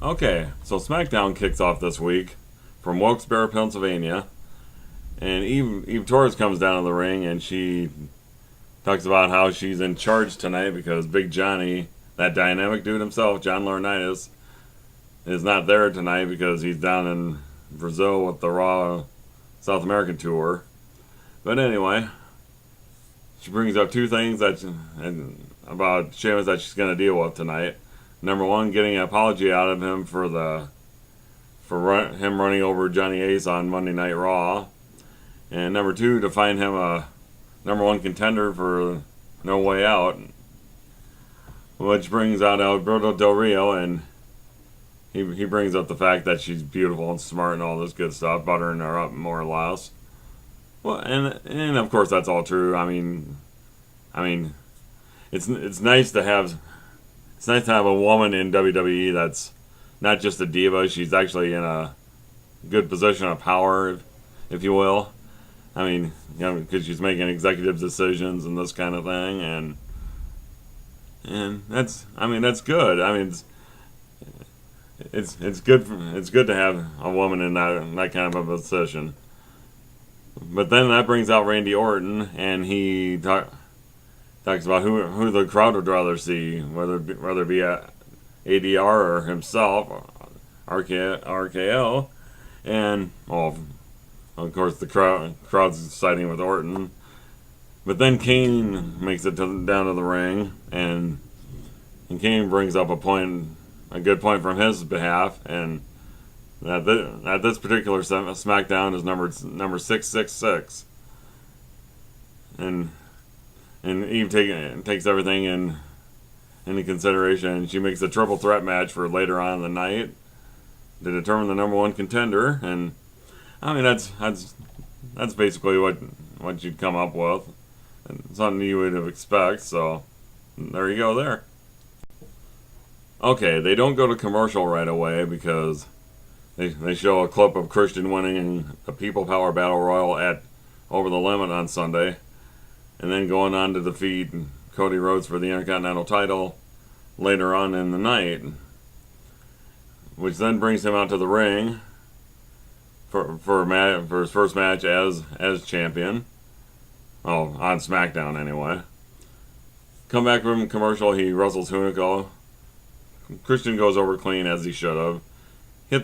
Okay, so Smackdown kicks off this week from Wilkes-Barre, Pennsylvania, and Eve Torres comes down to the ring and she talks about how she's in charge tonight because Big Johnny, that dynamic dude himself, John Laurinaitis, is not there tonight because he's down in Brazil with the Raw South American tour. But anyway, she brings up two things about Sheamus that she's going to deal with tonight. Number one, getting an apology out of him for him running over Johnny Ace on Monday Night Raw, and number two, to find him a number one contender for No Way Out, which brings out Alberto Del Rio, and he brings up the fact that she's beautiful and smart and all this good stuff, buttering her up more or less. Well, and of course that's all true. I mean, it's nice to have. It's nice to have a woman in WWE that's not just a diva. She's actually in a good position of power, if you will. I mean, because she's making executive decisions and this kind of thing, and that's good. I mean, it's good to have a woman in that kind of a position. But then that brings out Randy Orton, and he talks about who the crowd would rather see, whether it be ADR or himself, RKO, and of course the crowd's siding with Orton. But then Kane makes it down to the ring, and Kane brings up a good point from his behalf, and that this particular SmackDown is number 666, and Eve takes everything into consideration, and she makes a triple threat match for later on in the night to determine the number one contender. And I mean that's basically what you'd come up with, and something you would expect. So there you go there. Okay, they don't go to commercial right away because they show a clip of Christian winning the People Power Battle Royal at Over the Limit on Sunday, and then going on to defeat Cody Rhodes for the Intercontinental title later on in the night, which then brings him out to the ring for his first match as champion. Oh, on SmackDown anyway. Come back from commercial, he wrestles Hunico. Christian goes over clean as he should have. He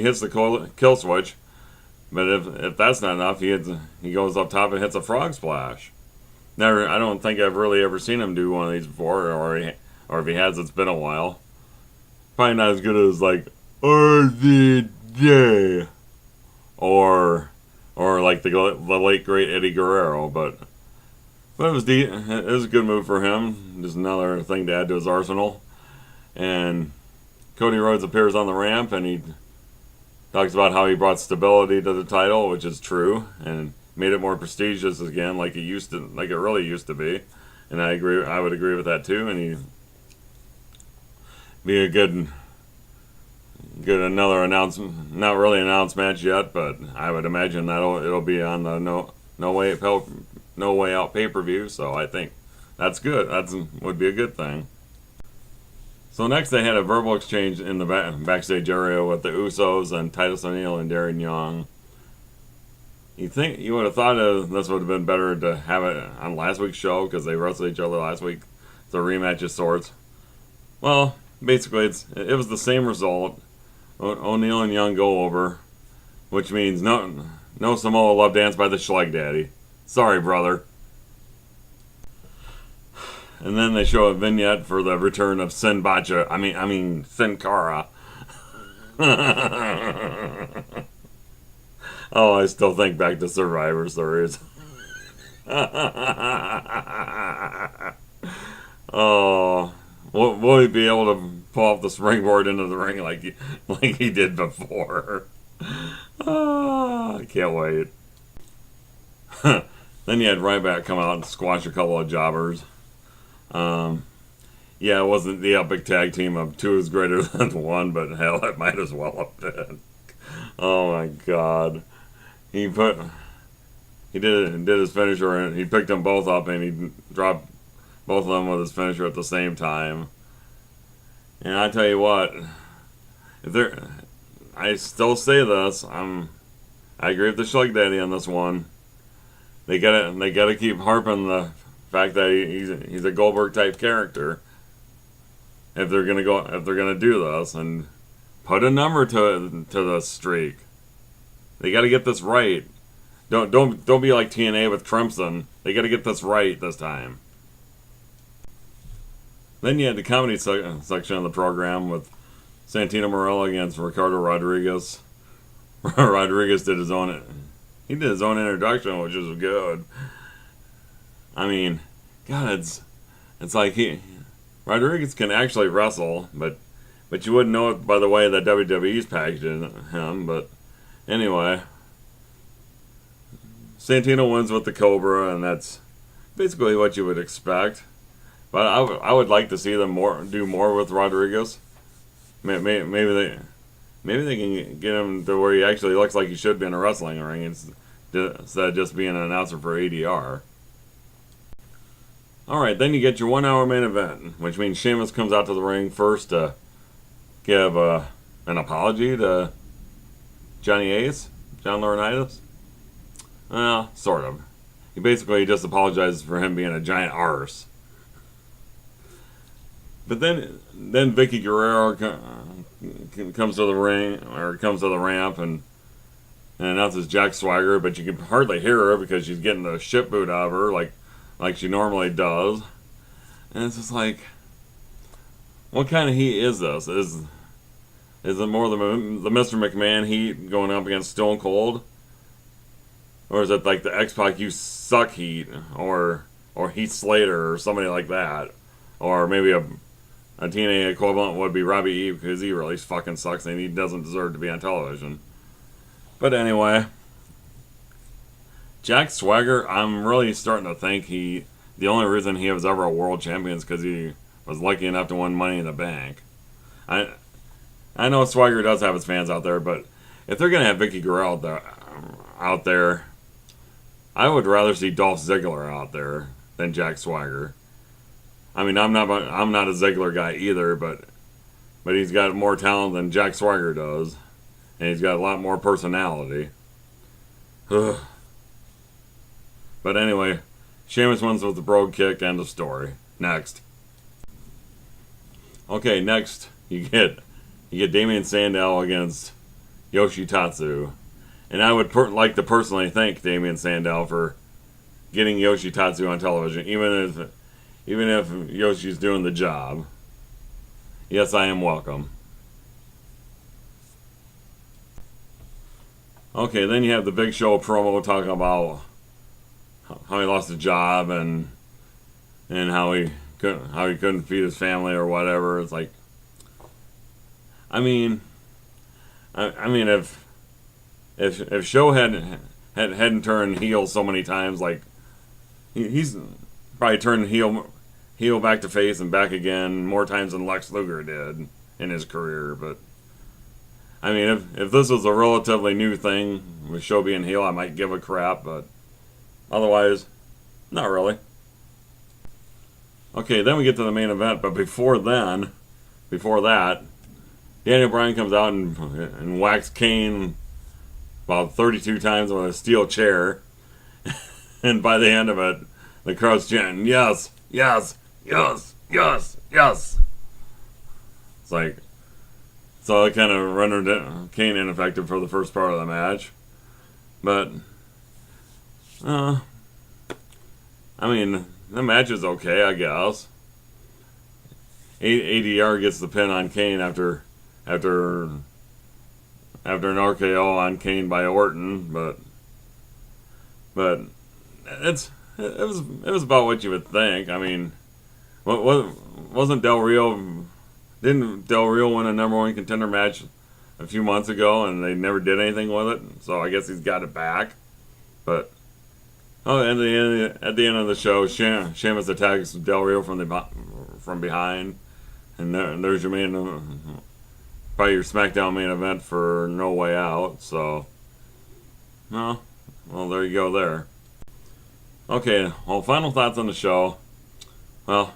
hits the kill switch, but if that's not enough, he goes up top and hits a frog splash. I don't think I've really ever seen him do one of these before, or if he has, it's been a while. Probably not as good as like RZJ or like the late great Eddie Guerrero, but it was a good move for him. Just another thing to add to his arsenal. And Cody Rhodes appears on the ramp, and he talks about how he brought stability to the title, which is true, and made it more prestigious again, like it really used to be. And I would agree with that too. And he be a good another announcement, not really announced match yet, but I would imagine that it'll be on the No Way Out pay-per-view. So I think that's good. Would be a good thing. So next they had a verbal exchange in the backstage area with the Usos and Titus O'Neil and Darren Young. You would have thought this would have been better to have it on last week's show because they wrestled each other last week. It's a rematch of sorts. Well, basically it was the same result. O'Neil and Young go over, which means no Samoa Love Dance by the Schleg Daddy. Sorry, brother. And then they show a vignette for the return of Sin Cara. Oh, I still think back to Survivor Series. Oh, will he be able to pull off the springboard into the ring like he did before? Oh, I can't wait. Then you had Ryback come out and squash a couple of jobbers. Yeah, it wasn't the epic tag team of two is greater than one, but hell, it might as well have been. Oh my God. He did his finisher, and he picked them both up, and he dropped both of them with his finisher at the same time. And I tell you what, if they're, I still say this. I agree with the Shug Daddy on this one. They gotta keep harping the fact that he's a Goldberg type character. If they're gonna do this and put a number to the streak, they gotta get this right. Don't be like TNA with Crimson. They gotta get this right this time. Then you had the comedy section of the program with Santino Marella against Ricardo Rodriguez. Rodriguez did his own introduction, which was good. I mean, God, it's like Rodriguez can actually wrestle, but you wouldn't know it by the way that WWE's packaging him. But anyway, Santino wins with the Cobra, and that's basically what you would expect. But I would like to see them do more with Rodriguez. Maybe they can get him to where he actually looks like he should be in a wrestling ring instead of just being an announcer for ADR. Alright, then you get your 1 hour main event, which means Sheamus comes out to the ring first to give an apology to Johnny Ace, John Laurinaitis. Well, sort of. He basically just apologizes for him being a giant arse. But then Vicky Guerrero comes to the ring, or comes to the ramp, and announces Jack Swagger, but you can hardly hear her because she's getting the shit boot out of her like she normally does. And it's just like, what kind of heat is this? Is it more the Mr. McMahon heat going up against Stone Cold? Or is it like the X-Pac you suck heat, or Heath Slater, or somebody like that? Or maybe a TNA equivalent would be Robbie E, because he really fucking sucks and he doesn't deserve to be on television. But anyway, Jack Swagger, I'm really starting to think the only reason he was ever a world champion is because he was lucky enough to win Money in the Bank. I know Swagger does have his fans out there, but if they're going to have Vicky Guerrero out there, I would rather see Dolph Ziggler out there than Jack Swagger. I mean, I'm not a Ziggler guy either, but he's got more talent than Jack Swagger does, and he's got a lot more personality. Ugh. But anyway, Sheamus wins with the Brogue Kick, end of story. Next. Okay, next you get Damien Sandow against Yoshitatsu, and I would like to personally thank Damien Sandow for getting Yoshitatsu on television, even if Yoshi's doing the job. Yes, I am welcome. Okay, then you have the Big Show promo talking about how he lost a job and how he couldn't feed his family or whatever. It's like, I mean, if Show hadn't turned heel so many times, like he's probably turned heel back to face and back again more times than Lex Luger did in his career. But I mean, if this was a relatively new thing with Show being heel, I might give a crap, but otherwise, not really. Okay, then we get to the main event, but before that, Daniel Bryan comes out and whacks Kane about 32 times with a steel chair, and by the end of it, the crowd's chanting, yes, yes, yes, yes, yes. It's like, so it kind of rendered Kane ineffective for the first part of the match. But, I mean, the match is okay, I guess. ADR gets the pin on Kane after an RKO on Kane by Orton, but it was about what you would think. I mean, wasn't Del Rio? Didn't Del Rio win a #1 contender match a few months ago, and they never did anything with it? So I guess he's got it back. But at the end of the show, Sheamus attacks Del Rio from behind, and there's your probably your Smackdown main event for No Way Out. So, well, there you go there. Okay, well, final thoughts on the show. Well,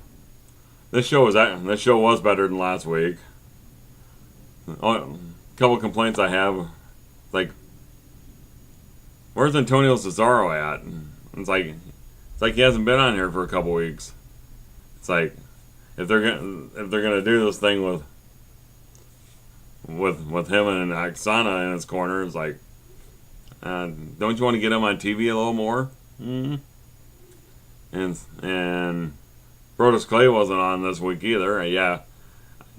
this show was better than last week. a couple complaints I have, like, where's Antonio Cesaro at? It's like he hasn't been on here for a couple weeks. It's like if they're gonna do this thing with him and Oksana in his corner, it's like, don't you want to get him on TV a little more? Mm-hmm. And Brodus Clay wasn't on this week either. Yeah,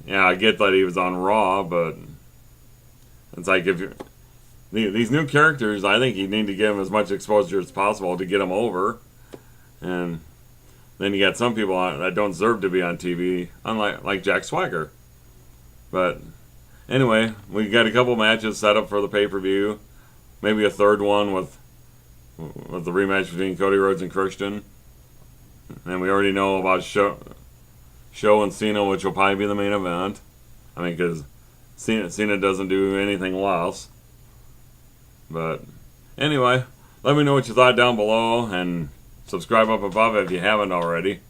I get that he was on Raw, but it's like if you're these new characters, I think you need to give them as much exposure as possible to get them over. And then you got some people that don't deserve to be on TV, like Jack Swagger. But anyway, we got a couple matches set up for the pay-per-view. Maybe a third one with the rematch between Cody Rhodes and Christian. And we already know about Show and Cena, which will probably be the main event. I mean, because Cena doesn't do anything less. But anyway, let me know what you thought down below, and subscribe up above if you haven't already.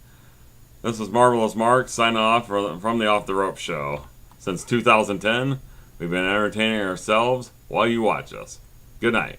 This is Marvelous Mark signing off from the Off the Rope Show. Since 2010, we've been entertaining ourselves while you watch us. Good night.